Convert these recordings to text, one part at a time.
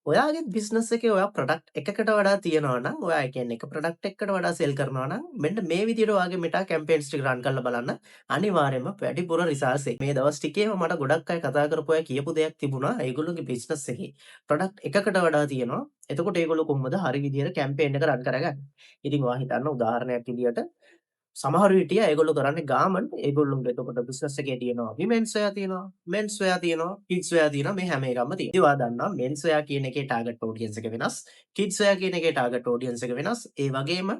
ඔයාගේ බිස්නස් එකේ ඔයා ප්‍රොඩක්ට් එකකට වඩා තියෙනවා නම් ඔයා ඒ කියන්නේ එක ප්‍රොඩක්ට් එකකට වඩා සෙල් කරනවා නම් මෙන්න මේ විදිහට ඔයාගේ මෙටා කැම්පේන්ස් ටික රන් කරලා බලන්න අනිවාර්යයෙන්ම වැඩිපුර රිසල්ට්ස් එයි. මේ දවස් ටිකේම මට ගොඩක් අය කතා කරපු අය කියපු දෙයක් තිබුණා. ඒගොල්ලෝගේ බිස්නස් එකේ ප්‍රොඩක්ට් එකකට වඩා තියෙනවා. එතකොට ඒගොල්ලෝ කොහොමද හරි විදිහට කැම්පේන් එක රන් කරගන්නේ? ඉතින් ඔයා හිතන්න උදාහරණයක් විදිහට සමහරු හිටියා ඒගොල්ලෝ කරන්නේ ගාමන්ට් ඒගොල්ලොන්ගේ එතකොට බිස්නස් එකේ තියෙනවා විමෙන්ස් වෙයා තියෙනවා මෙන්ස් වෙයා තියෙනවා කිඩ්ස් වෙයා තියෙනවා මේ හැම එකක්ම තියෙනවා. ඉතින් ඔයා දන්නවා මෙන්ස් වෙයා කියන එකේ ටාගට් ඔඩියන්ස් එක වෙනස් කිඩ්ස් වෙයා කියන එකේ ටාගට් ඔඩියන්ස් එක වෙනස් ඒ වගේම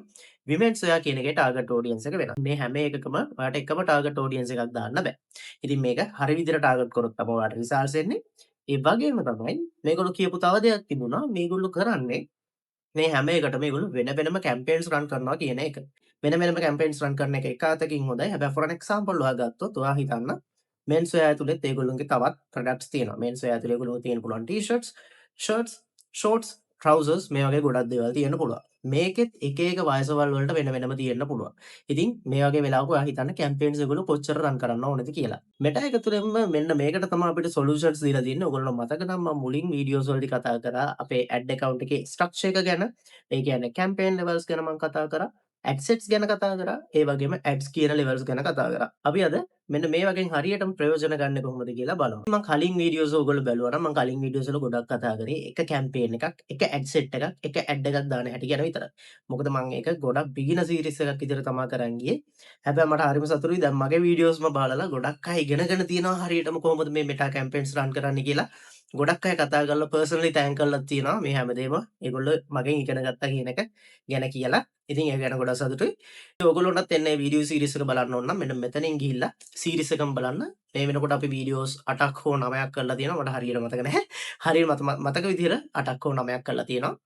විමෙන්ස් වෙයා කියන එකේ ටාගට් ඔඩියන්ස් එක වෙනස්. මේ හැම එකකම ඔයාට එකම ටාගට් ඔඩියන්ස් එකක් දාන්න බෑ. ඉතින් මේක හරි විදිහට ටාගට් කරොත් තමයි ඔයාට රිසල්ට්ස් එන්නේ. ඒ වගේම තමයි මේගොල්ලෝ කියපු තව දෙයක් තිබුණා මේගොල්ලෝ කරන්නේ මේ හැම එකටම ඒගොල්ලෝ වෙන වෙනම කැම්පේන්ස් රන් කරනවා කියන එක. වෙන වෙනම කැම්පේන්ස් රන් කරන එක එක අතකින් හොඳයි. හැබැයි for an example ඔයා ගත්තොත් ඔයා හිතන්න මෙන්ස් වෙයා ඇතුළෙත් ඒගොල්ලෝගේ තවත් ප්‍රොඩක්ට්ස් තියෙනවා. මෙන්ස් වෙයා ඇතුළේ ඒගොල්ලෝ තියෙන්න පුළුවන් ටී-ෂර්ට්ස්, ෂර්ට්ස්, ෂෝට්ස්, ට්‍රවුසර්ස් මේ වගේ ගොඩක් දේවල් තියෙන්න පුළුවන්. මේකෙත් එක එක වයසවල් වලට වෙන වෙනම තියෙන්න පුළුවන්. ඉතින් මේ වගේ වෙලාවක ඔයා හිතන්න කැම්පේන්ස් ඒගොල්ලෝ කොච්චර රන් කරන්න ඕනද කියලා. මෙටා එක තුළින්ම මෙන්න මේකට තමයි අපිට සොලියුෂන්ස් දීලා තියෙන්නේ. ඔයගොල්ලෝ මතක නම් මම මුලින් වීඩියෝස් වලදී කතා කරා අපේ ඇඩ් account එකේ ස්ට්‍රක්චර් එක ගැන. ඒ කියන්නේ කැම්පේන් ලෙවල්ස් ගැන මම කතා කරා. ඇඩ්සෙට්ස් ගැන කතා කරා. ඒ වගේම ඇඩ්ස් කියන ලෙවල්ස් ගැන කතා කරා. අපි අද මෙන්න මේ වගේ හරියටම ප්‍රයෝජන ගන්න කොහොමද කියලා බලමු. මම කලින් වීඩියෝස් ඔයගොල්ලෝ බැලුවා නම් මම කලින් වීඩියෝස් වල ගොඩක් කතා කරේ එක කැම්පේන් එකක්, එක ඇඩ්සෙට් එකක්, එක ඇඩ් එකක් දාන හැටි ගැන විතරයි. මොකද මම ඒක ගොඩක් බිගිනර් සීරීස් එකක් විදිහට තමයි කරන් ගියේ. හැබැයි මට හරිම සතුටුයි දැන් මගේ වීඩියෝස්ම බලලා ගොඩක් අය ඉගෙනගෙන තියෙනවා හරියටම කොහොමද මේ මෙටා කැම්පේන්ස් රන් කරන්නේ කියලා. ගොඩක් අය කතා කරලා පර්සනලි තෑන්ක් කරලා තියෙනවා මේ හැමදේම ඒගොල්ලෝ මගෙන් ඉගෙන ගත්තා කියන එක ගැන කියලා. ඉතින් ඒ ගැන ගොඩක් සතුටුයි. ඔයගොල්ලොන්ටත් එන්නේ වීඩියෝ සීරීස් එක බලන්න ඕන නම් මෙන්න මෙතනින් ගිහිල්ලා සීරීස් එකම බලන්න. මේ වෙනකොට අපි වීඩියෝස් 8ක් හෝ 9ක් කරලා තියෙනවා. මට හරියට මතක නැහැ. හරියට මතක විදිහට 8ක් හෝ 9ක් කරලා තියෙනවා.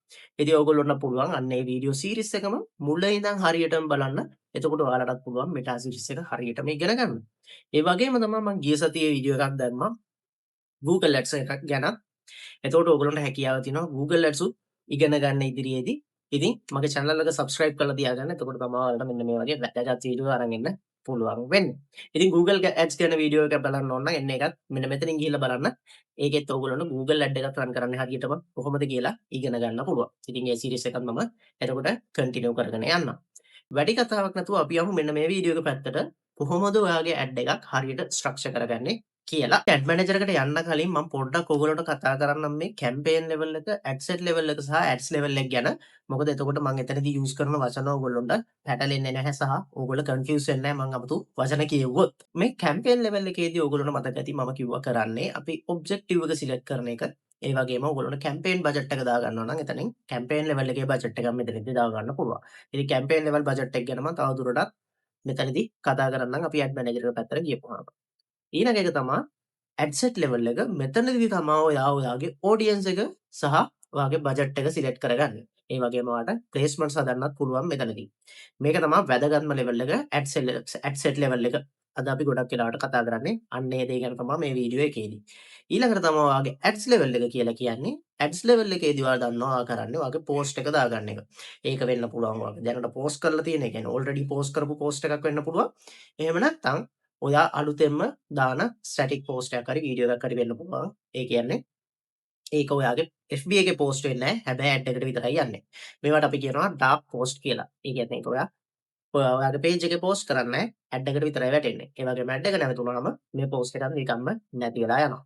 ඉතින් ඔයගොල්ලොන්ට පුළුවන් අන්න ඒ වීඩියෝ සීරීස් එකම මුල ඉඳන් හරියටම බලන්න. එතකොට ඔයාලටත් පුළුවන් මෙටා සීරීස් එක හරියටම ඉගෙන ගන්න. ඒ වගේම තමයි මම ගිය සතියේ වීඩියෝ එකක් දැම්මා Google Ads එකක් ගැන. එතකොට ඔයගොල්ලන්ට හැකියාව තියෙනවා Google Ads උත් ඉගෙන ගන්න ඉදිරියේදී. ඉතින් මගේ channel එක subscribe කරලා තියාගන්න. එතකොට තමයි ඔයාලට මෙන්න මේ වගේ වැදගත් වීඩියෝ අරන් එන්න පුළුවන් වෙන්නේ. ඉතින් Google Ads ගැන වීඩියෝ එකක් බලන්න ඕන නම් එන්න එකත් මෙන්න මෙතනින් ගිහිල්ලා බලන්න. ඒකෙත් ඔයගොල්ලන්ට Google Ad එකක් run කරන්න හරියටම කොහොමද කියලා ඉගෙන ගන්න පුළුවන්. ඉතින් ඒ series එකත් මම එතකොට continue කරගෙන යන්නම්. වැඩි කතාවක් නැතුව අපි යමු මෙන්න මේ වීඩියෝ එක පැත්තට. කොහොමද ඔයාගේ ඇඩ් එකක් හරියට ස්ට්‍රක්චර් කරගන්නේ කියලා. ඇඩ් මැනේජර් එකට යන්න කලින් මම පොඩ්ඩක් ඔයගොල්ලන්ට කතා කරන්නම් මේ කැම්පේන් ලෙවල් එක, ඇඩ්සෙට් ලෙවල් එක සහ ඇඩ්ස් ලෙවල් එක ගැන. මොකද එතකොට මම එතනදී යූස් කරන වචන ඔයගොල්ලන්ට පැටලෙන්නේ නැහැ සහ ඔයගොල්ලෝ කන්ෆියුස් වෙන්නේ නැහැ මම 아무තු වචන කියෙව්වොත්. මේ කැම්පේන් ලෙවල් එකේදී ඔයගොල්ලන්ට මතක ඇති මම කිව්වා කරන්නේ අපි ඔබ්ජෙක්ටිව් එක සිලෙක්ට් කරන එක. ඒ වගේම ඔයගොල්ලන්ට කැම්පේන් බජට් එක දාගන්නවා නම් එතනින් කැම්පේන් ලෙවල් එකේ බජට් එකක් මෙතනදී දාගන්න පුළුවන්. ඉතින් කැම්පේන් ලෙවල් බජට් එක ගැන මම තවදුරටත් මෙතනදී කතා කරන්නම් අපි ඇඩ් මැනේජර් එක පැත්තට ගියපුවාම. ඊළඟ එක තමා ඇඩ්සෙට් ලෙවල් එක මෙතනදී තමා ඔයා ඔයාගේ ඔඩියන්ස් එක සහ ඔයාගේ බජට් එක සිලෙක්ට් කරගන්නේ. ඒ වගේම ඔයාලට ප්ලේස්මන්ට්ස් හදන්නත් පුළුවන් මෙතනදී. මේක තමා වැදගත්ම ලෙවල් එක ඇඩ්සෙට් ලෙවල් එක. අද අපි ගොඩක් වෙලාවට කතා කරන්නේ අන්න ඒ දේ ගැන තමා මේ වීඩියෝ එකේදී. ඊළඟට තමා ඔයාගේ ඇඩ්ස් ලෙවල් එක කියලා කියන්නේ ඇඩ්ස් ලෙවල් එකේදී ඔයා දන්නවා ඔයා කරන්නේ ඔයාගේ පෝස්ට් එක දාගන්න එක. ඒක වෙන්න පුළුවන් ඔයාගේ දැනට පෝස්ට් කරලා තියෙන, ඒ කියන්නේ ඔල්රෙඩි පෝස්ට් කරපු පෝස්ට් එකක් වෙන්න පුළුවන්. එහෙම නැත්නම් ඔයා අලුතෙන්ම දාන ස්ටැටික් පෝස්ට් එකක් හරි වීඩියෝ එකක් හරි වෙන්න පුළුවන්. ඒ කියන්නේ ඒක ඔයාගේ FB එකේ පෝස්ට් වෙන්නේ නැහැ. හැබැයි ඇඩ් එකට විතරයි යන්නේ. මේවට අපි කියනවා ඩාර්ක් පෝස්ට් කියලා. ඒ කියන්නේ ඒක ඔයාගේ පේජ් එකේ පෝස්ට් කරන්නේ නැහැ. ඇඩ් එකට විතරයි වැටෙන්නේ. ඒ වගේම ඇඩ් එක නැවතුනහම මේ පෝස්ට් එකත් නිකම්ම නැති වෙලා යනවා.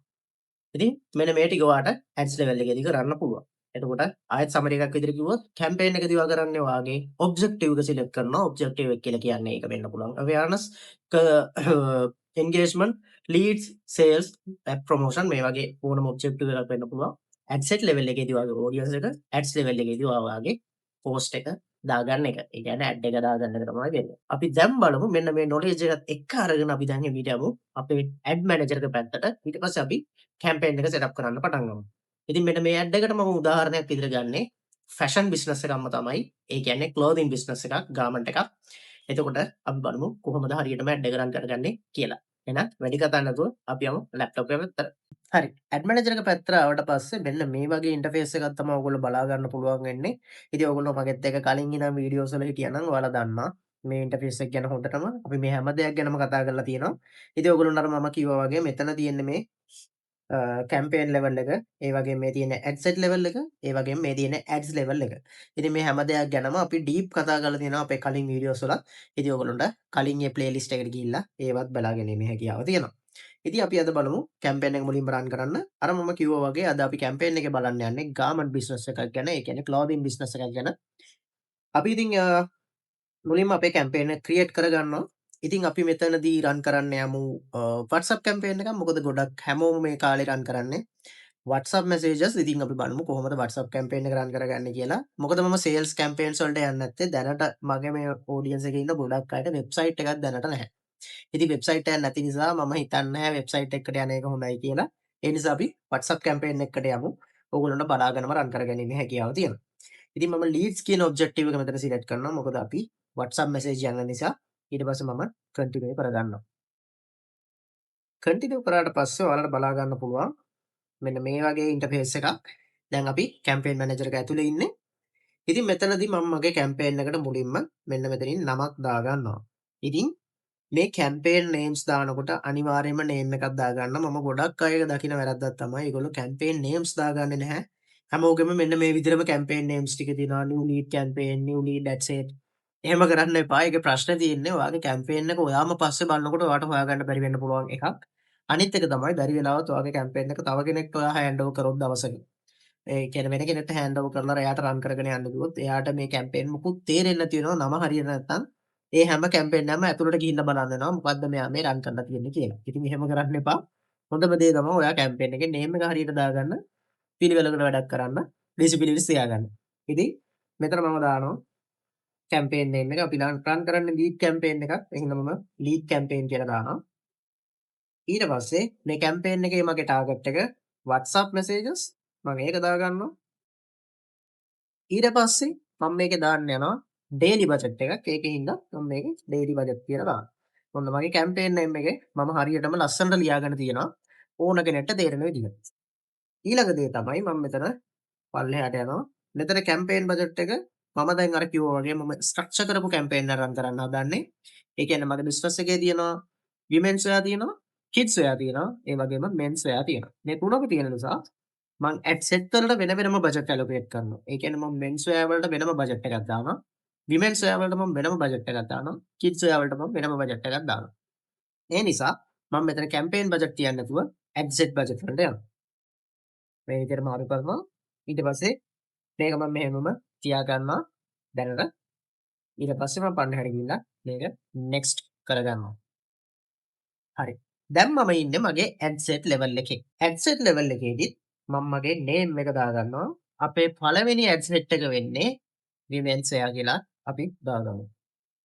ඉතින් මෙන්න මේ ටික ඔයාට ඇඩ්ස් ලෙවල් එකේදී කරන්න පුළුවන්. එතකොට ආයෙත් සමරි එකක් විදිහට කිව්වොත් කැම්පේන් එකදී ඔයා කරන්නේ ඔයාගේ ඔබ්ජෙක්ටිව් එක සිලෙක්ට් කරනවා. ඔබ්ජෙක්ටිව් එක කියලා කියන්නේ ඒක වෙන්න පුළුවන්. අවේර්නස් එන්ගේජ්මන්ට්, ලීඩ්ස්, සේල්ස්, ප්‍රොමෝෂන් මේ වගේ ඕනම ඔබ්ජෙක්ටිව් එකක් වෙන්න පුළුවන්. ඇඩ්සෙට් ලෙවල් එකේදී ඔයාගේ ඔඩියන්ස් එක, ඇඩ්ස් ලෙවල් එකේදී ඔයාගේ පෝස්ට් එක දාගන්න එක. ඒ කියන්නේ ඇඩ් එක දාගන්න එක තමයි වෙන්නේ. අපි දැන් බලමු මෙන්න මේ නොලෙජ් එකත් එක්ක අරගෙන අපි දැන් එමෙට යමු අපේ ඇඩ් මැනේජර් එක පැත්තට. ඊට පස්සේ අපි කැම්පේන් එක සෙටප් කරන්න පටන් ගමු. ඉතින් මෙන්න මේ ඇඩ් එකට මම උදාහරණයක් විදිහට ගන්නේ ෆැෂන් බිස්නස් එකක්ම තමයි. ඒ කියන්නේ ක්ලෝතින් බිස්නස් එකක්, ගාමන්ට් එකක්. එතකොට අපි බලමු කොහොමද හරියටම ඇඩ් එක රන් කරගන්නේ කියලා. එහෙනම් වැඩි කතා නැතුව අපි යමු ලැප්ටොප් එක පැත්තට. හරි. ඇඩ් මැනේජර් එක පැත්තට ආවට පස්සේ මෙන්න මේ වගේ ඉන්ටර්ෆේස් එකක් තමයි ඔයගොල්ලෝ බලා ගන්න පුළුවන් වෙන්නේ. ඉතින් ඔයගොල්ලෝ මගෙත් එක්ක කලින් ඉඳන් වීඩියෝස් වල හිටියා නම් ඔයාලා දන්නවා. මේ ඉන්ටර්ෆේස් එක ගැන හොඳටම අපි මේ හැම දෙයක් ගැනම කතා කරලා තියෙනවා. ඉතින් ඔයගොල්ලන්ට අර මම කිව්වා වගේ මෙතන තියෙන්නේ මේ කැම්පේන් ලෙවල් එක, ඒ වගේම මේ තියෙන ඇඩ්සෙට් ලෙවල් එක, ඒ වගේම මේ තියෙන ඇඩ්ස් ලෙවල් එක. ඉතින් මේ හැම දෙයක් ගැනම අපි ඩීප් කතා කරලා තියෙනවා අපේ කලින් වීඩියෝස් වල. ඉතින් ඔයගොල්ලන්ට කලින් ඒ ප්ලේලිස්ට් එකට ගිහිල්ලා ඒවත් බලා ගැනීමේ හැකියාව තියෙනවා. ඉතින් අපි අද බලමු කැම්පේන් එක මුලින්ම රන් කරන්න. අර මම කිව්වා වගේ අද අපි කැම්පේන් එකේ බලන්න යන්නේ ගාමන්ට් බිස්නස් එකක් ගැන. ඒ කියන්නේ ක්ලෝතින් බිස්නස් එකක් ගැන. අපි ඉතින් මුලින්ම අපේ කැම්පේන් එක ක්‍රියේට් කරගන්නවා. ඉතින් අපි මෙතනදී රන් කරන්න යමු WhatsApp කැම්පේන් එකක්. මොකද ගොඩක් හැමෝම මේ කාලේ රන් කරන්නේ WhatsApp messages. ඉතින් අපි බලමු කොහොමද WhatsApp කැම්පේන් එක රන් කරගන්නේ කියලා. මොකද මම සේල්ස් කැම්පේන්ස් වලට යන්නේ නැත්තේ දැනට මගේ මේ ඔඩියන්ස් එකේ ඉන්න ගොඩක් අයට වෙබ්සයිට් එකක් දැනට නැහැ. ඉතින් වෙබ්සයිට් එකක් නැති නිසා මම හිතන්නේ නැහැ වෙබ්සයිට් එකකට යන එක හොඳයි කියලා. ඒ නිසා අපි WhatsApp කැම්පේන් එකකට යමු. ඕගොල්ලන්ට බලාගෙනම රන් කරගැනීමේ හැකියාව තියෙනවා. ඉතින් මම ලීඩ්ස් කියන ඔබ්ජෙක්ටිව් එක මෙතන සිලෙක්ට් කරනවා. මොකද අපි WhatsApp message යන නිසා ඊට පස්සේ මම කන්ටිනියු කරගන්නවා. කන්ටිනියු කරාට පස්සේ ඔයාලට බලා ගන්න පුළුවන් මෙන්න මේ වගේ ඉන්ටර්ෆේස් එකක්. දැන් අපි කැම්පේන් මැනේජර් එක ඇතුලේ ඉන්නේ. ඉතින් මෙතනදී මම මගේ කැම්පේන් එකට මුලින්ම මෙන්න මෙතනින් නමක් දාගන්නවා. ඉතින් මේ කැම්පේන් නේම්ස් දානකොට අනිවාර්යයෙන්ම නේම් එකක් දාගන්න. මම ගොඩක් අය දකින වැරද්දක් තමයි ඒගොල්ලෝ කැම්පේන් නේම්ස් දාගන්නේ නැහැ. හැමෝගෙම මෙන්න මේ විදිහටම කැම්පේන් නේම්ස් ටික තියෙනවා. new lead campaign, new lead that's it. එහෙම කරන්න එපා. ඒකේ ප්‍රශ්නේ තියෙන්නේ ඔයාගේ කැම්පේන් එක ඔයාම පස්සේ බලනකොට ඔයාට හොයාගන්න බැරි වෙන්න පුළුවන් එකක්. අනිත් එක තමයි බැරි වෙලාවත් ඔයාගේ කැම්පේන් එක තව කෙනෙක්ට ඔයා හෑන්ඩ් ඕවර් කරොත් දවසක. ඒ කියන්නේ වෙන කෙනෙක්ට හෑන්ඩ් ඕවර් කරලා එයාට රන් කරගෙන යන්න කිව්වොත් එයාට මේ කැම්පේන් මුකුත් තේරෙන්නේ නැති වෙනවා. නම හරියට නැත්නම් ඒ හැම කැම්පේන් එකම ඇතුළට ගිහිල්ලා බලන්න වෙනවා. මොකද්ද මෙයා මේ රන් කරලා තියෙන්නේ කියලා. ඉතින් එහෙම කරන්න එපා. හොඳම දේ තමයි ඔයා කැම්පේන් එකේ නේම් එක හරියට දාගන්න. පිළිවෙලකට වැඩක් කරන්න. ඩිසිප්ලින්ස් තියාගන්න. ඉතින් මෙතන මම දානවා කැම්පේන් නේම් එක. අපි රන් කරන්නේ ලීඩ් කැම්පේන් එකක්. එහෙනම් මම ලීඩ් කැම්පේන් කියලා දානවා. ඊට පස්සේ මේ කැම්පේන් එකේ මගේ ටාගට් එක WhatsApp messages මම ඒක දාගන්නවා. ඊට පස්සේ මම මේකේ දාන්න යනවා ඩේලි බජට් එකක්. ඒකින්ද මම මේකේ ඩේලි බජට් කියලා දානවා. ඔන්න මගේ කැම්පේන් නේම් එකේ මම හරියටම ලස්සනට ලියාගෙන තියෙනවා ඕන කෙනෙක්ට තේරෙන විදිහට. ඊළඟ දේ තමයි මම මෙතන පල්ලෙහාට යනවා. මෙතන කැම්පේන් බජට් එක මම දැන් අර කිව්වා වගේ මම ස්ට්‍රක්චර් කරපු කැම්පේන් එක රන් කරන්න හදන්නේ. ඒ කියන්නේ මගේ බිස්නස් එකේ තියෙනවා විමෙන්ස් වෙයා තියෙනවා, කිඩ්ස් වෙයා තියෙනවා, ඒ වගේම මෙන්ස් වෙයා තියෙනවා. මේ තුනක තියෙන නිසා මම ඇඩ් සෙට් වලට වෙන වෙනම බජට් ඇලොකේට් කරනවා. ඒ කියන්නේ මම මෙන්ස් වෙයා වලට වෙනම බජට් එකක් දානවා. විමෙන්ස් වෙයා වලට මම වෙනම බජට් එකක් දානවා. කිඩ්ස් වෙයා වලට මම වෙනම බජට් එකක් දානවා. ඒ නිසා මම මෙතන කැම්පේන් බජට් තියන්නේ නැතුව ඇඩ් සෙට් බජට් වලට යනවා. මේ විදිහට මාරු කරනවා. ඊට පස්සේ මේක මම මෙහෙමම තියා ගන්නවා දැනට. ඊට පස්සේ මම පල්ලෙහාට ගිහිල්ලා මේක නෙක්ස්ට් කරගන්නවා. හරි. දැන් මම ඉන්නේ මගේ ඇඩ්සෙට් ලෙවල් එකේ. ඇඩ්සෙට් ලෙවල් එකේදීත් මම මගේ නේම් එක දාගන්නවා. අපේ පළවෙනි ඇඩ්සෙට් එක වෙන්නේ විමෙන්ස් වෙයා කියලා අපි දාගමු.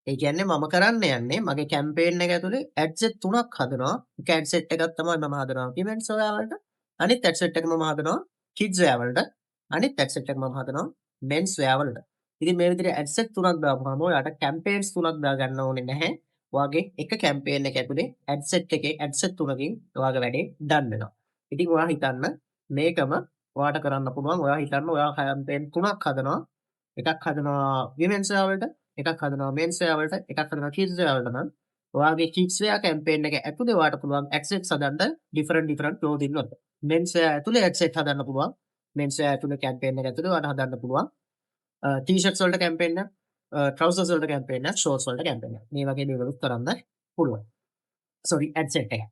ඒ කියන්නේ මම කරන්න යන්නේ මගේ කැම්පේන් එක ඇතුලේ ඇඩ්සෙට් 3ක් හදනවා. එක ඇඩ්සෙට් එකක් තමයි මම හදනවා විමෙන්ස් වෙයා වලට. අනිත් ඇඩ්සෙට් එක මම හදනවා කිඩ්ස් වෙයා වලට. අනිත් ඇඩ්සෙට් එක මම හදනවා මෙන්ස් වෙයා වලට. ඉතින් මේ විදිහට ඇඩ්සෙට් 3ක් දාපුවාම ඔයාලට කැම්පේන්ස් 3ක් දාගන්න ඕනේ නැහැ. ඔයාගේ එක කැම්පේන් එක ඇතුලේ ඇඩ්සෙට් එකේ ඇඩ්සෙට් 3කින් ඔයාගේ වැඩේ ඩන් වෙනවා. ඉතින් ඔයා හිතන්න මේකම ඔයාට කරන්න පුළුවන්. ඔයා හිතන්න ඔයා කැම්පේන් 3ක් හදනවා. එකක් හදනවා විමෙන්ස් වෙයා වලට, එකක් හදනවා මෙන්ස් වෙයා වලට, එකක් හදනවා කිඩ්ස් වෙයා වලට නම් ඔයාගේ කිඩ්ස් වෙයා කැම්පේන් එක ඇතුලේ ඔයාට පුළුවන් ඇඩ්සෙට්ස් හදන්න ඩිෆරන්ට් ක්ලෝතින් වලට. මෙන්ස් වෙයා ඇතුලේ ඇඩ්සෙට් හදන්න පුළුවන්. මෙන්ස් වෙයා ඇතුලේ කැම්පේන් එක ඇතුලේ ඔයාට හදන්න පුළුවන්. ටී-ෂර්ට්ස් වලට කැම්පේන් එකක්, ට්‍රවුසර්ස් වලට කැම්පේන් එකක්, ෂෝර්ට්ස් වලට කැම්පේන් එකක්. මේ වගේ දේවලුත් කරන්න පුළුවන්. සෝරි ඇඩ්සෙට් එක.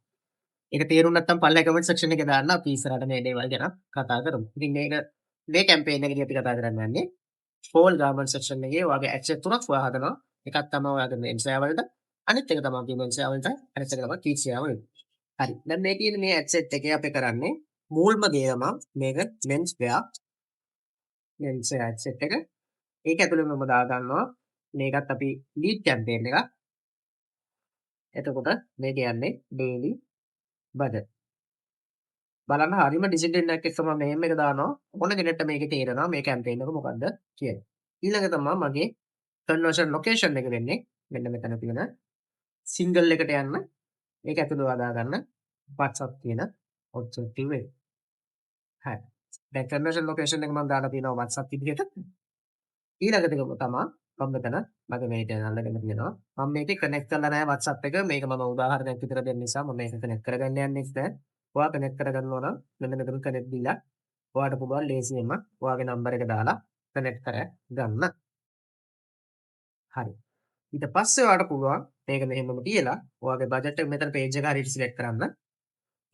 ඒක තේරුම් නැත්නම් පල්ලෙහා කමෙන්ට් සෙක්ෂන් එකේ දාන්න අපි ඉස්සරහට මේ දේවල් ගැන කතා කරමු. ඉතින් මේ කැම්පේන් එකේදී අපි කතා කරන්න යන්නේ ෆෝල් ගාමන්ට් සෙක්ෂන් එකේ ඔයාගේ ඇඩ්සෙට් තුනක් ඔයා හදනවා. එකක් තමයි ඔයාගේ මෙන්ස් වෙයා වලට, අනිත් එක තමයි විමෙන්ස් වෙයා වලට, අනිත් එක තමයි කිඩ්ස් වෙයා වලට. හරි. දැන් මේ තියෙන මේ ඇඩ්සෙට් එකේ අපි කරන්නේ මූල්ම දේ තමයි මේක මෙන්ස් වෙයා ඇඩ්සෙට් එක. ඒක ඇතුළේ මම දාගන්නවා මේකත් අපි ලීඩ් කැම්පේන් එකක්. එතකොට මේක යන්නේ ඩේලි බජට්. බලන්න හරියම ඩිසිප්ලින් එකක් එක්ක මම මේම් එක දානවා. ඕන කෙනෙක්ට මේකේ තේරෙනවා මේ කැම්පේන් එක මොකද්ද කියලා. ඊළඟ තමයි මගේ කන්වර්ෂන් ලොකේෂන් එක වෙන්නේ මෙන්න මෙතන තියෙන සිංගල් එකට යන්න. ඒක ඇතුළේ දාගන්න WhatsApp කියන ඔබ්ජෙක්ටිව් එක. හරි. දැන් කන්වර්ෂන් ලොකේෂන් එක මම දාලා තියෙනවා WhatsApp විදිහට. ඊළඟ එක තමයි මම මෙතන මගේ මේක අල්ලගෙන තියෙනවා. මම මේකේ කනෙක්ට් කරලා නැහැ WhatsApp එක. මේක මම උදාහරණයක් විතර දෙන්න නිසා මම මේක කනෙක්ට් කරගන්න යන්නේ නැහැ. ඔයා කනෙක්ට් කරගන්නවා නම් මෙන්න මෙතන කනෙක්ට් දීලා ඔයාට පුළුවන් ලේසියෙන්ම ඔයාගේ නම්බර් එක දාලා කනෙක්ට් කරගන්න. හරි. ඊට පස්සේ ඔයාට පුළුවන් මේක මෙහෙමම තියලා ඔයාගේ බජට් එක මෙතන පේජ් එක හරියට සිලෙක්ට් කරන්න.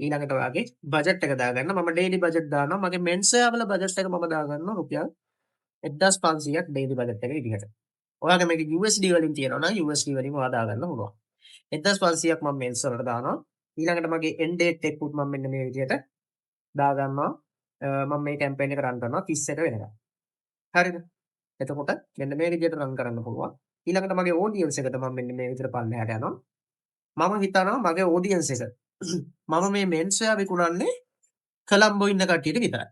ඊළඟට ඔයාගේ බජට් එක දාගන්න. මම ඩේලි බජට් දානවා. මගේ මෙන්සයා වල බජට් එක මම දාගන්නවා රුපියල් 1500ක් ඩේලි බජට් එක විදිහට. ඔයාගේ මේක USD වලින් තියෙනවා නම් USD වලින් ඔයා දාගන්න පුළුවන්. 1500ක් මම මෙන්ස් වලට දානවා. ඊළඟට මගේ end date එකකුත් මම මෙන්න මේ විදිහට දාගන්නවා. මම මේ කැම්පේන් එක රන් කරනවා 31 වෙනිදා. හරිද? එතකොට මෙන්න මේ විදිහට රන් කරන්න පුළුවන්. ඊළඟට මගේ ඔඩියන්ස් එකට මම මෙන්න මේ විදිහට පල්ලෙහාට යනවා. මම හිතනවා මගේ ඔඩියන්ස් එක මම මේ මෙන්ස්වෙයා විකුණන්නේ කොලම්බෝ ඉන්න කට්ටියට විතරයි.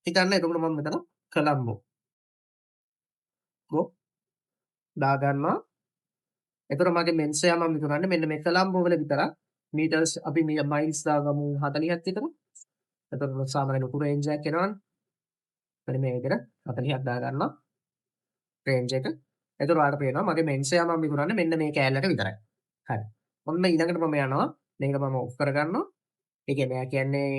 හිතන්න එතකොට මම මෙතන කොලම්බෝ දාගන්නවා. එතකොට මගේ මෙන්ස්වෙයා මම විකුණන්නේ මෙන්න මේ කොලම්බෝ වල විතරක්. මීටර්ස් අපි මයිල්ස් දාගමු 40ක් විතර. එතකොට සාමාන්‍ය ලොකු රේන්ජ් එකක් එනවනේ. මෙන්න මේ විදිහට 40ක් දාගන්නවා රේන්ජ් එක. එතකොට ඔයාලට පේනවා මගේ මෙන්ස්වෙයා මම විකුණන්නේ මෙන්න මේ කෑල්ලට විතරයි. හරි. ඔන්න ඊළඟට මම යනවා. මේක මම ඔෆ් කරගන්නවා. ඒ කියන්නේ එයා කියන්නේ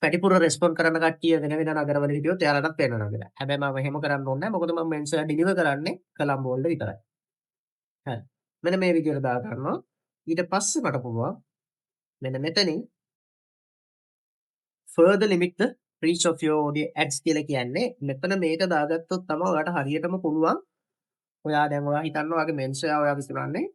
වැඩිපුර රෙස්පොන්ඩ් කරන කට්ටිය වෙන වෙන නගරවල හිටියොත් එයාලටත් පේනවා නේද? හැබැයි මම එහෙම කරන්න ඕනේ නැහැ. මොකද මම මෙන්ස්වෙයා ඩිලිවර් කරන්නේ කොලම්බෝ වලට විතරයි. හරි. මෙන්න මේ විදිහට දා ගන්නවා. ඊට පස්සේ මට පුළුවන් මෙන්න මෙතනින් further limit the reach of your audience ads කියලා කියන්නේ මෙතන මේක දාගත්තොත් තමයි ඔයාලට හරියටම පුළුවන්. ඔයා දැන් ඔයා හිතන්න ඔයාගේ මෙන්ස්වෙයා ඔයා විකුණන්නේ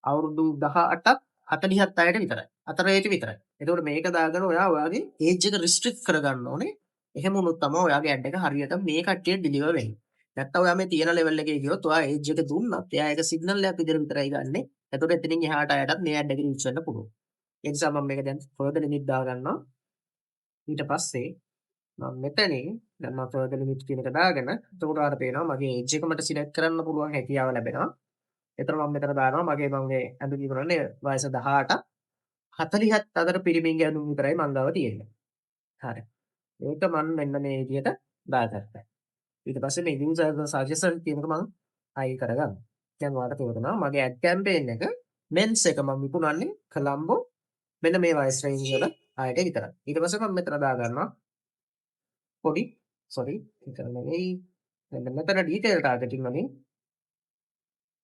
අවුරුදු 18ක් 40ක් අයට විතරයි. අතර ඒටි විතරයි. එතකොට මේක දාගෙන ඔයා ඔයාගේ ඒජ් එක රිස්ට්‍රික්ට් කරගන්න ඕනේ. එහෙම වුණොත් තමයි ඔයාගේ ඇඩ් එක හරියට මේ කට්ටියට ඩිලිවර් වෙන්නේ. නැත්තම් ඔයා මේ තියෙන ලෙවල් එකේ ගියොත් ඔයා ඒජ් එක දුන්නත් එයා ඒක සිග්නල් එකක් විදිහට විතරයි ගන්නෙ. එතකොට එතනින් එහාට අයටත් මේ ඇඩ් එක රීච් වෙන්න පුළුවන්. ඒ නිසා මම මේක දැන් further limit දාගන්නවා. ඊට පස්සේ මම මෙතනින් දැන් මම further limit කියන එක දාගෙන එතකොට ඔයාලට පේනවා මගේ ඒජ් එක මට සිලෙක්ට් කරන්න පුළුවන් හැකියාව ලැබෙනවා. එතකොට මම මෙතන දානවා මගේ ඇඳුම් විකුණන්නේ වයස 18ක් 40ත් අතර පිරිමින්ගේ ඇඳුම් විතරයි මං ගාව තියෙන්නේ. හරි. ඒක මම මෙන්න මේ විදිහට දාගත්තා. ඊට පස්සේ මේ user suggestion කියන එක මම අයින් කරගන්නවා. දැන් ඔයාලට තේරෙනවා මගේ ad campaign එක mens එක මම විකුණන්නේ කොලම්බෝ මෙන්න මේ වයස් රේන්ජ් වල අයට විතරයි. ඊට පස්සේ මම මෙතන දාගන්නවා පොඩි මෙතන නෙවෙයි මෙන්න මෙතන detail targeting වලින්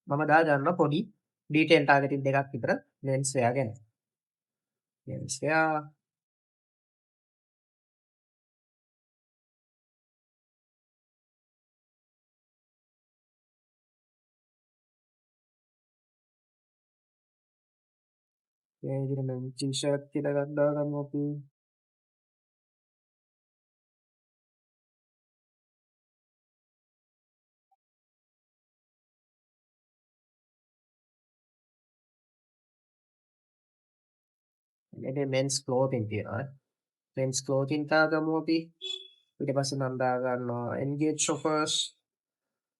මම දාගන්නවා පොඩි detail targeting දෙකක් විතර menswear ගැන. menswear මේ විදිහට මම t-shirt කියලා එකක් දාගමු අපි. මේකේ men's clothing තියෙනවා. men's clothing දාගමු අපි. ඊට පස්සේ මම දාගන්නවා engage offers.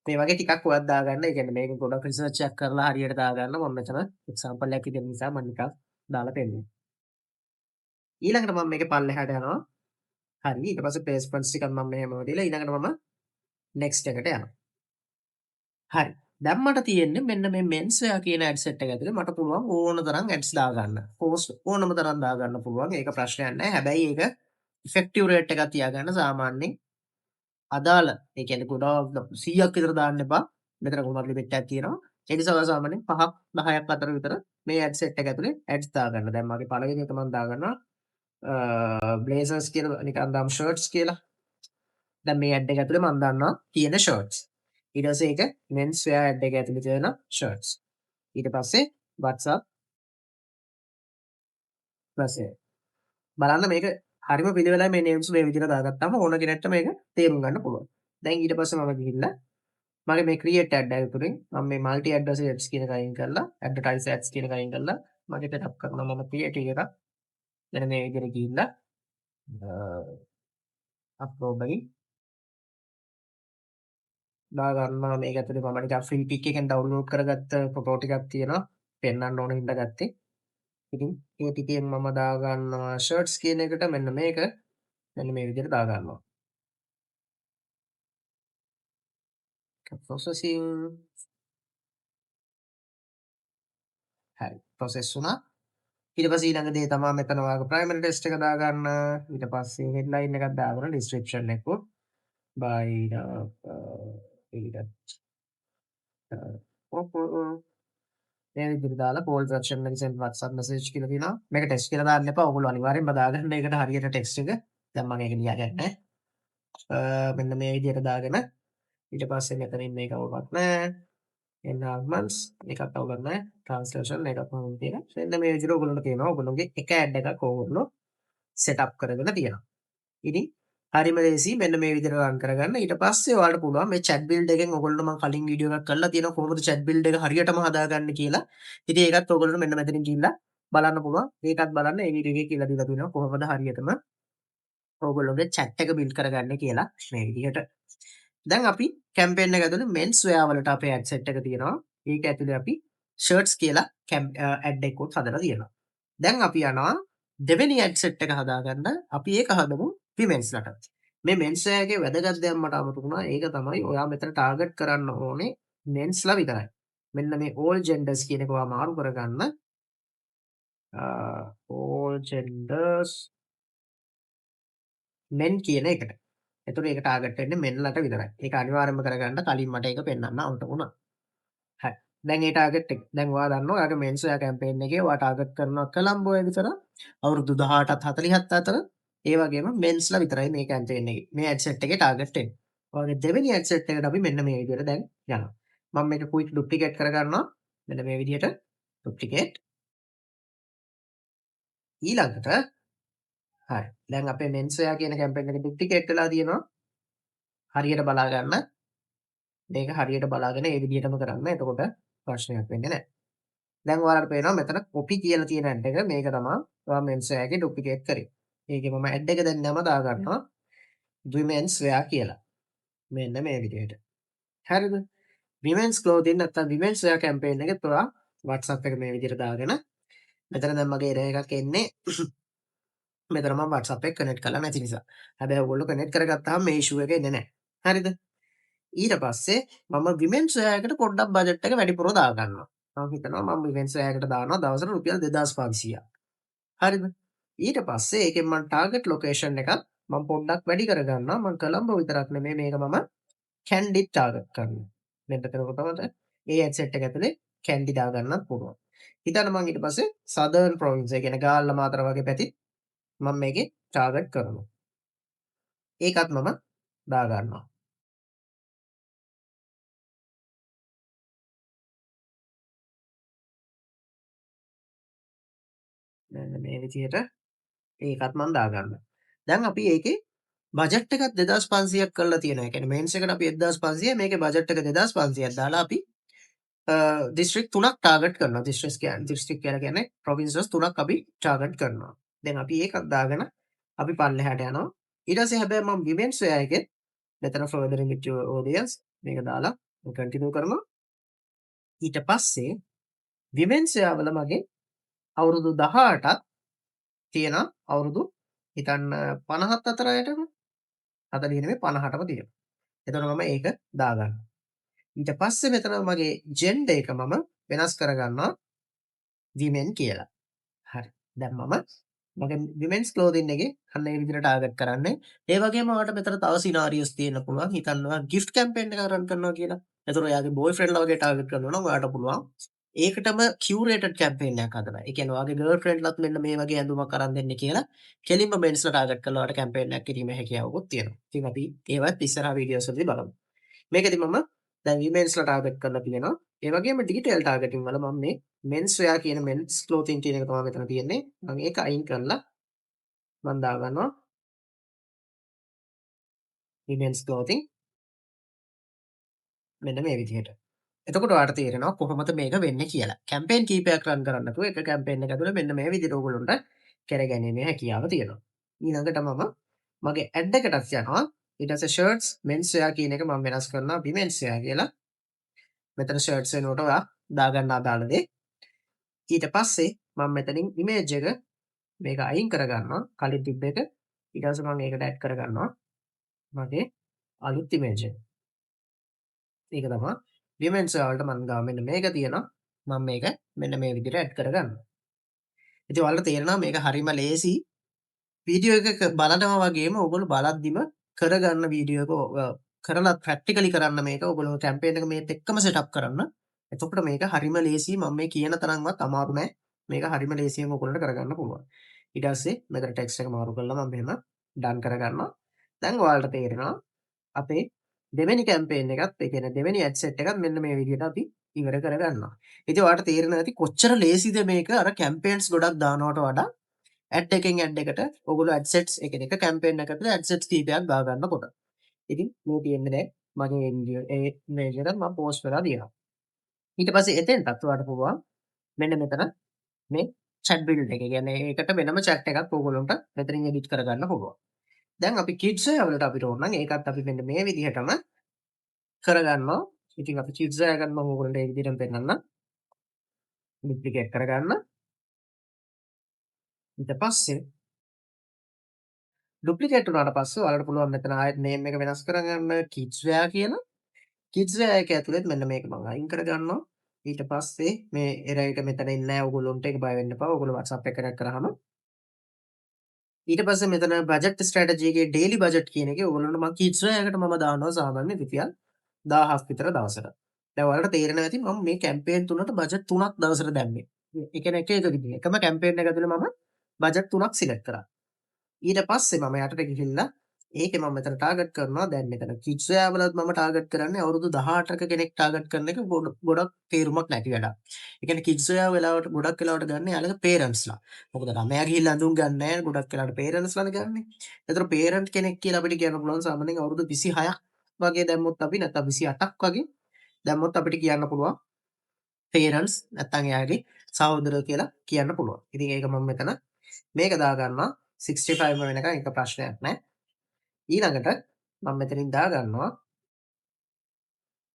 මේ වගේ ටිකක් ඔයත් දාගන්න. ඒ කියන්නේ මේක ගොඩක් රිසර්ච් එකක් කරලා හරියට දාගන්න. මම මෙතන එක්සැම්පල් එකක් විදිහට නිසා මම නිකන් දාලා පෙන්නනවා. ඊළඟට මම මේකේ පල්ලෙහාට යනවා. හරි. ඊට පස්සේ placements ටිකක් මම මෙහෙම දීලා ඊළඟට මම next එකට යනවා. හරි. දැන් මට තියෙන්නේ මෙන්න මේ menswear කියන ad set එක ඇතුලේ මට පුළුවන් ඕන තරම් ads දාගන්න. post ඕනම තරම් දාගන්න පුළුවන්. ඒක ප්‍රශ්නයක් නෑ. හැබැයි ඒක effective rate එකක් තියාගන්න සාමාන්‍යයෙන් අදාළ ඒ කියන්නේ ගොඩාක් 100ක් විතර දාන්න එපා. මෙතන කොහොමද limit එකක් තියෙනවා. ඒ නිසා ඔයා සාමාන්‍යයෙන් 5ක් 10ක් අතර විතර මේ ad set එක ඇතුලේ ads දාගන්න. දැන් මගේ පළවෙනි එක මම දාගන්නවා blazers කියලා නිකන් දාමු shirts කියලා. දැන් මේ ad එක ඇතුලේ මම දාන්නවා තියෙන shirts. ඊට පස්සේ ඒක mens wear ad එක ඇතුලේ තියෙන shirts. ඊට පස්සේ WhatsApp ඊපස්සේ බලන්න මේක හරිම පිළිවෙලයි මේ names මේ විදිහට දාගත්තාම ඕන කෙනෙක්ට මේක තේරුම් ගන්න පුළුවන්. දැන් ඊට පස්සේ මම ගිහිල්ලා මගේ මේ create ad එක තුලින් මම මේ multi ads කියන එක අයින් කරලා advertise ads කියන එක අයින් කරලා මගේ setup කරනවා මම creative එකක්. දැන් මේ විදිහට ගිහිල්ලා upload එකකින් දාගන්නවා මේක ඇතුලේ මම නිකන් free pic එකෙන් download කරගත්ත ෆොටෝ ටිකක් තියෙනවා පෙන්වන්න ඕන හින්දා ගත්තේ. ඉතින් ඒ ටිකෙන් මම දාගන්නවා shirts කියන එකට මෙන්න මේක මෙන්න මේ විදිහට දාගන්නවා. processing හරි process වුණා. ඊට පස්සේ ඊළඟ දේ තමා මෙතන ඔයාගේ ප්‍රයිමරි ටෙස්ට් එක දාගන්න. ඊට පස්සේ හෙඩ්ලයින් එකක් දාගෙන ඩිස්ක්‍රිප්ෂන් එකකුත් by the reader. මේ විදිහට දාලා පෝල් version එකේ send WhatsApp message කියලා තියෙනවා. මේක ටෙක්ස්ට් කියලා දාන්න එපා. ඔයගොල්ලෝ අනිවාර්යෙන්ම දාගන්න ඒකට හරියට ටෙක්ස්ට් එක. දැන් මම ඒක ලියාගන්නේ. මෙන්න මේ විදිහට දාගෙන ඊට පස්සේ මෙතනින් මේක අවුලක් නැහැ. enhancements ඒකත් අවුලක් නැහැ. translation ඒකත් මම තියෙනවා. මෙන්න මේ විදිහට ඔයගොල්ලන්ට තියෙනවා. ඔයගොල්ලෝගේ එක ඇඩ් එකක් ඔයගොල්ලෝ setup කරගෙන තියෙනවා. ඉතින් හරිම ලේසි මෙන්න මේ විදිහට රන් කරගන්න. ඊට පස්සේ ඔයාලට පුළුවන් මේ chat build එකෙන් ඔයගොල්ලෝ මම කලින් වීඩියෝ එකක් කරලා තියෙනවා කොහොමද chat build එක හරියටම හදාගන්නේ කියලා. ඉතින් ඒකත් ඔයගොල්ලෝ මෙන්න මෙතනින් ගිහිල්ලා බලන්න පුළුවන්. ඒකත් බලන්න මේ වීඩියෝ එකේ කියලා දීලා තියෙනවා කොහොමද හරියටම ඔයගොල්ලෝගේ chat එක build කරගන්නේ කියලා මේ විදිහට. දැන් අපි කැම්පේන් එක ඇතුලේ mens wear වලට අපේ ad set එක තියෙනවා. ඒක ඇතුලේ අපි shirts කියලා ad එකකුත් හදලා තියෙනවා. දැන් අපි යනවා දෙවෙනි ad set එක හදාගන්න. අපි ඒක හදමු women's ලට. මේ mens wear එකේ වැදගත් දෙයක් මට අමතකුණා. ඒක තමයි ඔයා මෙතන ටාගට් කරන්න ඕනේ mens ලා විතරයි. මෙන්න මේ all genders කියන එක ඔයා මාරු කරගන්න. all genders men කියන එකට. එතකොට ඒක ටාගට් වෙන්නේ men ලට විතරයි. ඒක අනිවාර්යයෙන්ම කරගන්න කලින් මට ඒක පෙන්වන්න අමතක වුණා. හරි. දැන් ඒ ටාගට් එක දැන් ඔයා දන්නවා ඔයාගේ mens wear කැම්පේන් එකේ ඔයා ටාගට් කරනවා කොළඹ විතර අවුරුදු 18ත් 47ත් අතර ඒ වගේම mens ලා විතරයි මේ කැම්පේන් එකේ. මේ ad set එකේ ටාගට් වෙන්නේ. ඔයාගේ දෙවෙනි ad set එකට අපි මෙන්න මේ විදිහට දැන් යනවා. මම මේක quick duplicate කරගන්නවා. මෙන්න මේ විදිහට duplicate ඊළඟට හරි. දැන් අපේ mens wear කියන කැම්පේන් එක duplicate වෙලා තියෙනවා. හරියට බලා ගන්න. මේක හරියට බලාගෙන ඒ විදිහටම කරන්න. එතකොට ප්‍රශ්නයක් වෙන්නේ නැහැ. දැන් ඔයාලට පේනවා මෙතන copy කියලා තියෙන ad එක මේක තමයි ඔයා mens wear එකේ duplicate කරේ. ඒකේ මම ad එක දැන් නම දාගන්නවා women's wear කියලා. මෙන්න මේ විදිහට. හරිද? women's clothing නැත්නම් women's wear campaign එකෙත් ඔයා WhatsApp එක මේ විදිහට දාගෙන මෙතන දැන් මගේ error එකක් එන්නේ මෙතන මම WhatsApp එක කනෙක්ට් කරලා නැති නිසා. හැබැයි ඔයගොල්ලෝ කනෙක්ට් කරගත්තාම මේ issue එක එන්නේ නැහැ. හරිද? ඊට පස්සේ මම women's wear එකට පොඩ්ඩක් බජට් එක වැඩිපුර දාගන්නවා. මම හිතනවා මම women's wear එකට දානවා දවසට රුපියල් 2500ක්. හරිද? ඊට පස්සේ ඒකෙන් මම ටාගට් ලොකේෂන් එකක් මම පොඩ්ඩක් වැඩි කරගන්නවා. මම කොළඹ විතරක් නෙමෙයි මේක මම කැන්ඩි ටාගට් කරනවා. මෙන්න එතකොට තමයි ඒ ad set එක ඇතුලේ කැන්ඩි දාගන්නත් පුළුවන්. හිතන්න මම ඊට පස්සේ southern province ඒ කියන්නේ ගාල්ල මාතර වගේ පැති මම මේකේ ටාගට් කරනවා. ඒකත් මම දාගන්නවා. මෙන්න මේ විදිහට ඒකත් මම දාගන්නවා. දැන් අපි ඒකේ බජට් එකත් 2500ක් කරලා තියෙනවා. ඒ කියන්නේ මේන්ස් එකට අපි 1500 මේකේ බජට් එක 2500ක් දාලා අපි දිස්ත්‍රික් 3ක් ටාගට් කරනවා. දිස්ත්‍රික් කියලා කියන්නේ ප්‍රොවින්සස් 3ක් අපි ටාගට් කරනවා. දැන් අපි ඒකත් දාගෙන අපි පල්ලෙහාට යනවා. ඊට පස්සේ හැබැයි මම women's wear එකේ මෙතන further with your audience මේක දාලා කන්ටිනියු කරනවා. ඊට පස්සේ women's wear වල මගේ අවුරුදු 18ක් තියෙන අවුරුදු හිතන්න 50ත් අතර අයටම 40 නෙමෙයි 50ටම තියෙනවා. එතකොට මම ඒක දාගන්නවා. ඊට පස්සේ මෙතන මගේ ජෙන්ඩර් එක මම වෙනස් කරගන්නවා women කියලා. හරි. දැන් මම මගේ women's clothing එකේ අන්න ඒ විදිහට ටාගට් කරන්නේ. ඒ වගේම ඔයාලට මෙතන තව සිනාරියෝස් තියෙන්න පුළුවන්. හිතන්න ඔයා gift campaign එකක් run කරනවා කියලා. එතකොට ඔයාගේ boyfriend ලා වගේ ටාගට් කරනවා නම් ඔයාලට පුළුවන් ඒකටම curated campaign එකක් හදලා. ඒ කියන්නේ ඔයාගේ girlfriend ලත් මෙන්න මේ වගේ ඇඳුමක් අරන් දෙන්න කියලා කෙලින්ම men's ලා ටාගට් කරලා ඔයාලට campaign එකක් කිරීමේ හැකියාවකුත් තියෙනවා. ඉතින් අපි ඒවත් ඉස්සරහා වීඩියෝස් වලදී බලමු. මේකෙදි මම දැන් women's ලා ටාගට් කරලා තියෙනවා. ඒ වගේම detail targeting වල මම මේ men's wear කියන men's clothing කියන එක තමයි මෙතන තියෙන්නේ. මම ඒක අයින් කරලා මම දාගන්නවා women's clothing මෙන්න මේ විදිහට. එතකොට ඔයාලට තේරෙනවා කොහොමද මේක වෙන්නේ කියලා. කැම්පේන් කීපයක් රන් කරන්න නැතුව එක කැම්පේන් එක ඇතුලේ මෙන්න මේ විදිහට ඕගොල්ලන්ට කරගැනීමේ හැකියාව තියෙනවා. ඊළඟට මම මගේ ඇඩ් එකටත් යනවා. ඊට පස්සේ shirts men's wear කියන එක මම වෙනස් කරනවා women's wear කියලා. මෙතන shirts වෙනුවට ඔයා දාගන්න අදාළ දේ. ඊට පස්සේ මම මෙතනින් image එක මේක අයින් කරගන්නවා කලින් තිබ්බ එක. ඊට පස්සේ මම ඒකට ඇඩ් කරගන්නවා මගේ අලුත් image එක. ඒක තමයි women's wear වලට මම ගාව මෙන්න මේක තියෙනවා. මම මේක මෙන්න මේ විදිහට ඇඩ් කරගන්නවා. ඉතින් ඔයාලට තේරෙනවා මේක හරිම ලේසි. වීඩියෝ එක බලනවා වගේම ඔයගොල්ලෝ බලද්දිම කරගන්න වීඩියෝ එක කරලා ප්‍රැක්ටිකලි කරන්න මේක ඔයගොල්ලෝ කැම්පේන් එක මේත් එක්කම සෙටප් කරන්න. එතකොට මේක හරිම ලේසියි. මම මේ කියන තරම්වත් අමාරු නෑ. මේක හරිම ලේසියෙන් ඔයගොල්ලන්ට කරගන්න පුළුවන්. ඊට පස්සේ මෙතන ටෙක්ස්ට් එක මාරු කරලා මම මෙහෙම ඩන් කරගන්නවා. දැන් ඔයාලට තේරෙනවා අපේ දෙවෙනි කැම්පේන් එකත් ඒ කියන්නේ දෙවෙනි ඇඩ් සෙට් එකත් මෙන්න මේ විදිහට අපි ඉවර කරගන්නවා. ඉතින් ඔයාලට තේරෙනවා ඇති කොච්චර ලේසිද මේක අර කැම්පේන්ස් ගොඩක් දානවට වඩා ඇඩ් එකෙන් ඇඩ් එකට ඔයගොල්ලෝ ඇඩ්සෙට්ස් ඒ කියන්නේ එක කැම්පේන් එකකට ඇඩ්සෙට්ස් කීපයක් ගා ගන්නකොට. ඉතින් මේ තියෙන්නේ දැන් මගේ වීඩියෝ ඒ මේකට මම පෝස්ට් කරලා තියෙනවා. ඊට පස්සේ එතෙන්ටත් ඔයාලට පුළුවන් මෙන්න මෙතන මේ chat build එක. ඒ කියන්නේ ඒකට වෙනම chat එකක් ඕගොල්ලන්ට මෙතනින් එඩිට් කරගන්න පුළුවන්. දැන් අපි kids වලට අපිට ඕන නම් ඒකත් අපි මෙන්න මේ විදිහටම කරගන්නවා. ඉතින් අපි kids ගන්න මම ඕගොල්ලන්ට ඒ විදිහටම පෙන්නන්නම්. ඩුප්ලිකේට් කරගන්න. ඊට පස්සේ ඩුප්ලිකේට් වුණාට පස්සේ ඔයාලට පුළුවන් මෙතන ආයෙත් නේම් එක වෙනස් කරගන්න kidswear කියලා. kidswear එක ඇතුළෙත් මෙන්න මේක මම අයින් කරගන්නවා. ඊට පස්සේ මේ error එක මෙතන එන්නේ නැහැ ඔයගොල්ලන්ට. ඒක බය වෙන්න එපා. ඔයගොල්ලෝ WhatsApp එක කනෙක්ට් කරාම ඊට පස්සේ මෙතන බජට් ස්ට්‍රැටජි එකේ ඩේලි බජට් කියන එකේ ඔයගොල්ලන්ට මම kidswear එකට මම දානවා සාමාන්‍ය රුපියල් 1000ක් විතර දවසට. දැන් ඔයාලට තේරෙනවා ඇති මම මේ කැම්පේන් තුනට බජට් 3ක් දවසට දැම්මේ. ඒ කියන්නේ එක විදිහේ. එකම කැම්පේන් එක ඇතුළේ මම බජට් 3ක් සිලෙක්ට් කරා. ඊට පස්සේ මම යටට ගිහිල්ලා ඒකේ මම මෙතන ටාගට් කරනවා. දැන් මෙතන කිඩ්ස් වෙයාර් වලත් මම ටාගට් කරන්නේ අවුරුදු 18ක කෙනෙක් ටාගට් කරන එක ගොඩක් තේරුමක් නැති වැඩක්. ඒ කියන්නේ කිඩ්ස් වෙයාර් වෙලාවට ගොඩක් වෙලාවට ගන්න යාළුවගේ පේරන්ට්ස්ලා. මොකද ළමයා ගිහිල්ලා ඇඳුම් ගන්න නැහැ. ගොඩක් වෙලාවට පේරන්ට්ස්ලානේ ගන්නෙ. ඒතර පේරන්ට් කෙනෙක් කියලා අපිට කියන්න පුළුවන් සාමාන්‍යයෙන් අවුරුදු 26ක් වගේ දැම්මොත් අපි නැත්නම් 28ක් වගේ දැම්මොත් අපිට කියන්න පුළුවන් පේරන්ට්ස් නැත්නම් එයාගේ සහෝදරයෝ කියලා කියන්න පුළුවන්. ඉතින් ඒක මම මෙතන මේක දාගන්නවා 65 වෙනකන් එක ප්‍රශ්නයක් නැහැ. ඊළඟට මම මෙතනින් දාගන්නවා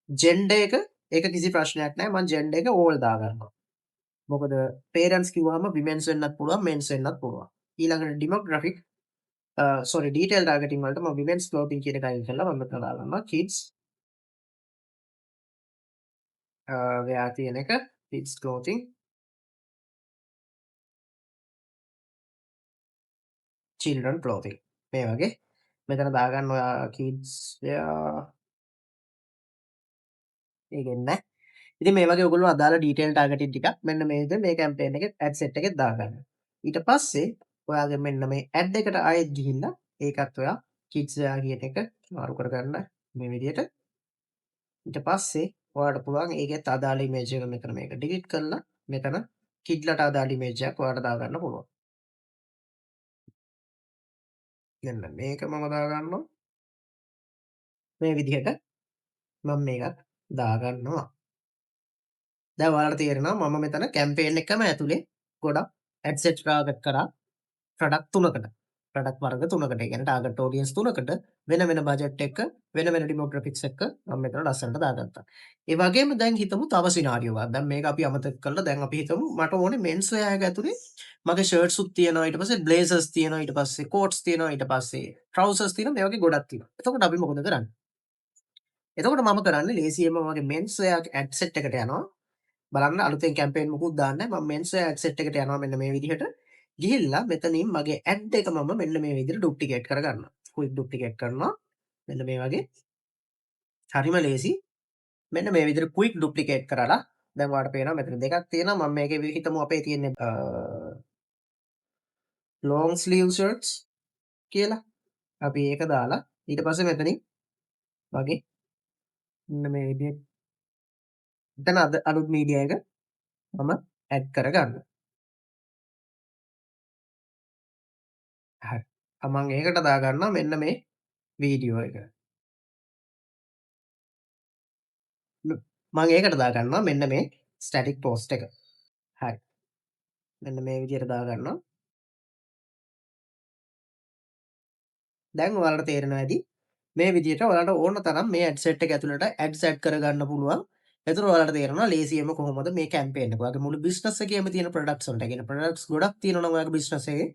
ජෙන්ඩර් එක. ඒක කිසි ප්‍රශ්නයක් නැහැ. මම ජෙන්ඩර් එක ඕල් දාගන්නවා. මොකද පේරන්ට්ස් කිව්වහම විමෙන්ස් වෙන්නත් පුළුවන් මෙන්ස් වෙන්නත් පුළුවන්. ඊළඟට ඩෙමෝග්‍රැෆික් සෝරි ඩීටේල් ටාගටින් වලට මම විමෙන්ස් ක්ලොතින් කියන එක අයින් කරලා මම මෙතන දාගන්නවා කිඩ්ස් වෙයාර් තියෙන එක කිඩ්ස් ක්ලොතින් children clothing මේ වගේ මෙතන දාගන්න ඔයා කිඩ්ස් වෙයාර් ඒකෙන් නැහැ. ඉතින් මේ වගේ ඔයගොල්ලෝ අදාළ ඩීටේල් ටාගටින් ටිකක් මෙන්න මේ විදිහට මේ කැම්පේන් එකේ ඇඩ් සෙට් එකෙත් දාගන්න. ඊට පස්සේ ඔයාගේ මෙන්න මේ ඇඩ් එකට ආයෙත් ගිහිල්ලා ඒකත් ඔයා කිඩ්ස් වෙයාර් කියන එක මාරු කරගන්න මේ විදිහට. ඊට පස්සේ ඔයාලට පුළුවන් ඒකෙත් අදාළ ඉමේජ් එක මෙතන මේක ඩිලීට් කරලා මෙතන කිඩ්ලට අදාළ ඉමේජ් එකක් ඔයාලට දාගන්න පුළුවන්. මෙන්න මේක මම දාගන්නවා. මේ විදිහට මම මේකත් දාගන්නවා. දැන් ඔයාලට තේරෙනවා මම මෙතන කැම්පේන් එකම ඇතුලේ ගොඩක් ඇඩ්සෙට් ටාගට් කරා ප්‍රොඩක්ට් 3කට. ප්‍රොඩක්ට් වර්ග 3කට. ඒ කියන්නේ ටාගට් ඔඩියන්ස් 3කට වෙන වෙන බජට් එක වෙන වෙන ඩෙමෝග්‍රැෆික්ස් එක මම මෙතන ලස්සනට දාගත්තා. ඒ වගේම දැන් හිතමු තව සිනාරියෝ එකක්. දැන් මේක අපි අමතක කරලා දැන් අපි හිතමු මට ඕනේ මෙන්ස් වෙයාර් එක ඇතුලේ මගේ ෂර්ට්ස් උත් තියෙනවා ඊට පස්සේ බ්ලේසර්ස් තියෙනවා ඊට පස්සේ කෝට්ස් තියෙනවා ඊට පස්සේ ට්‍රවුසර්ස් තියෙනවා මේ වගේ ගොඩක් තියෙනවා. එතකොට අපි මොකද කරන්නේ? එතකොට මම කරන්නේ ලේසියෙන්ම මගේ මෙන්ස් වෙයාර් ඇඩ් සෙට් එකට යනවා. බලන්න අලුතෙන් කැම්පේන් මොකුත් දාන්නේ නැහැ. මම මෙන්ස් වෙයාර් ඇඩ් සෙට් එකට යනවා මෙන්න මේ විදිහට. ගිහිල්ලා මෙතනින් මගේ ඇඩ් එක මම මෙන්න මේ විදිහට ඩුප්ලිකේට් කරගන්නවා. ක්වික් ඩුප්ලිකේට් කරනවා. මෙන්න මේ වගේ. හරිම ලේසි. මෙන්න මේ විදිහට ක්වික් ඩුප්ලිකේට් කරලා දැන් ඔයාලට පේනවා මෙතන දෙකක් තියෙනවා. මම මේකේ හිතමු අපේ තියෙන්නේ long sleeve shirts කියලා. අපි ඒක දාලා ඊට පස්සේ මෙතනින් වගේ මෙන්න මේ විදිහට මෙතන අලුත් මීඩියා එක මම ඇඩ් කරගන්නවා. හරි. මම ඒකට දාගන්නවා මෙන්න මේ වීඩියෝ එක. මම ඒකට දාගන්නවා මෙන්න මේ ස්ටැටික් පෝස්ට් එක. හරි. මෙන්න මේ විදිහට දාගන්නවා. දැන් ඔයාලට තේරෙනවා ඇති මේ විදිහට ඔයාලට ඕන තරම් මේ ඇඩ් සෙට් එක ඇතුළට ඇඩ්ස් ඇඩ් කරගන්න පුළුවන්. එතකොට ඔයාලට තේරෙනවා ලේසියෙන්ම කොහොමද මේ කැම්පේන් එක. ඔයාගේ මුළු බිස්නස් එකේම තියෙන ප්‍රොඩක්ට්ස් වලට. ඒ කියන්නේ ප්‍රොඩක්ට්ස් ගොඩක් තියෙනවා නම් ඔයාගේ බිස්නස් එකේ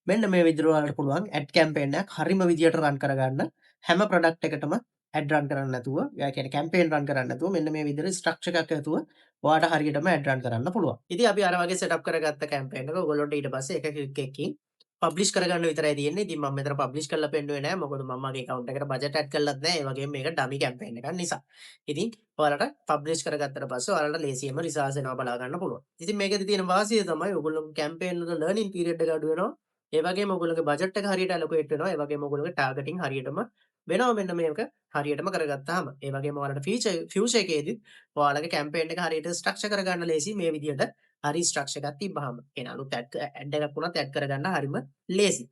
මෙන්න මේ විදිහට ඔයාලට පුළුවන් ඇඩ් කැම්පේන් එකක් හරිම විදිහට රන් කරගන්න හැම ප්‍රොඩක්ට් එකටම ඇඩ් රන් කරන්න නැතුව, ඒ කියන්නේ කැම්පේන් රන් කරන්න නැතුව මෙන්න මේ විදිහට ස්ට්‍රක්චර් එකක් ඇතුව ඔයාට හරියටම ඇඩ් රන් කරන්න පුළුවන්. ඉතින් අපි අර වගේ සෙටප් කරගත්ත කැම්පේන් එක ඔයගොල්ලන්ට ඊට පස්සේ එක ක්ලික් එකකින් පබ්ලිෂ් කරගන්න විතරයි තියෙන්නේ. ඉතින් මම මෙතන පබ්ලිෂ් කරලා පෙන්නුවේ නැහැ. මොකද මම මගේ account එකට බජට් ඇඩ් කරලත් නැහැ. ඒ වගේම මේක ඩමි කැම්පේන් එකක් නිසා. ඉතින් ඔයාලට පබ්ලිෂ් කරගත්තට පස්සේ ඔයාලට ලේසියෙන්ම රිසල්ට්ස් එනවා බලා ගන්න පුළුවන්. ඉතින් මේකෙදි තියෙන වාසිය තමයි ඔයගොල්ලෝගේ කැම්පේන් වල ලර්නින් පීරියඩ් එක අඩු වෙනවා. ඒ වගේම ඔයගොල්ලෝගේ බජට් එක හරියට ඇලොකේට් වෙනවා. ඒ වගේම ඔයගොල්ලෝගේ ටාගටින් හරියටම වෙනවා මෙන්න මේක හරියටම කරගත්තාම. ඒ වගේම ඔයාලට ෆියුචර් එකේදීත් ඔයාලගේ කැම්පේන් එක හරියට ස්ට්‍රක්චර් කරගන්න ලේසි මේ විදිහට හරි ස්ට්‍රක්චර් එකක් තිබ්බහම. එන අලුත් ඇඩ් එකක් වුණත් ඇඩ් කරගන්න හරිම ලේසි.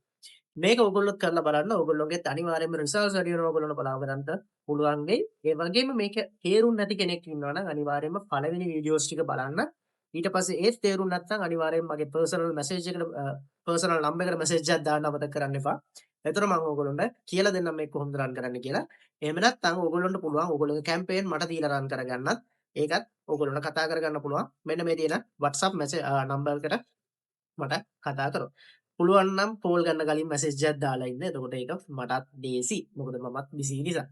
මේක ඔයගොල්ලොත් කරලා බලන්න. ඔයගොල්ලොන්ගෙත් අනිවාර්යයෙන්ම රිසල්ට්ස් වැඩි වෙනවා ඔයගොල්ලන්ට බලා ගන්නත් පුළුවන් වෙයි. ඒ වගේම මේක තේරුම් නැති කෙනෙක් ඉන්නවා නම් අනිවාර්යයෙන්ම පළවෙනි වීඩියෝස් ටික බලන්න. ඊට පස්සේ ඒත් තේරුම් නැත්නම් අනිවාර්යයෙන්ම මගේ පර්සනල් නම්බර් එකට මෙසේජ් එකක් දාන්න අමතක කරන්න එපා. එතකොට මම ඔයගොල්ලන්ට කියලා දෙන්නම් මේක කොහොමද රන් කරන්න කියලා. එහෙම නැත්නම් ඔයගොල්ලන්ට පුළුවන් ඔයගොල්ලෝගේ කැම්පේන් මට දීලා රන් කරගන්නත්. ඒකත් ඔයගොල්ලන්ට කතා කරගන්න පුළුවන්. මෙන්න මේ තියෙන WhatsApp නම්බර් එකට මට කතා කරොත්. පුළුවන් නම් කෝල් ගන්න කලින් මෙසේජ් එකක් දාලා ඉන්න. එතකොට ඒක මටත් ලේසි. මොකද මමත් බිසි නිසා.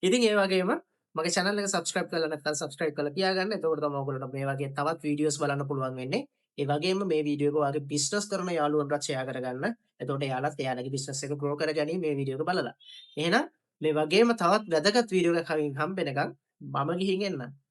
ඉතින් ඒ වගේම මගේ channel එක subscribe කරලා නැත්නම් subscribe කරලා තියාගන්න. එතකොට තමයි ඔයගොල්ලන්ට මේ වගේ තවත් වීඩියෝස් බලන්න පුළුවන් වෙන්නේ. ඒ වගේම මේ වීඩියෝ එක ඔයාගේ බිස්නස් කරන යාළුවන්ටත් share කරගන්න. එතකොට එයාලත් එයාලගේ බිස්නස් එක grow කරගනි මේ වීඩියෝ එක බලලා. එහෙනම් මේ වගේම තවත් වැදගත් වීඩියෝ එකක් හම්බෙනකන් මම ගිහින් එන්නම්.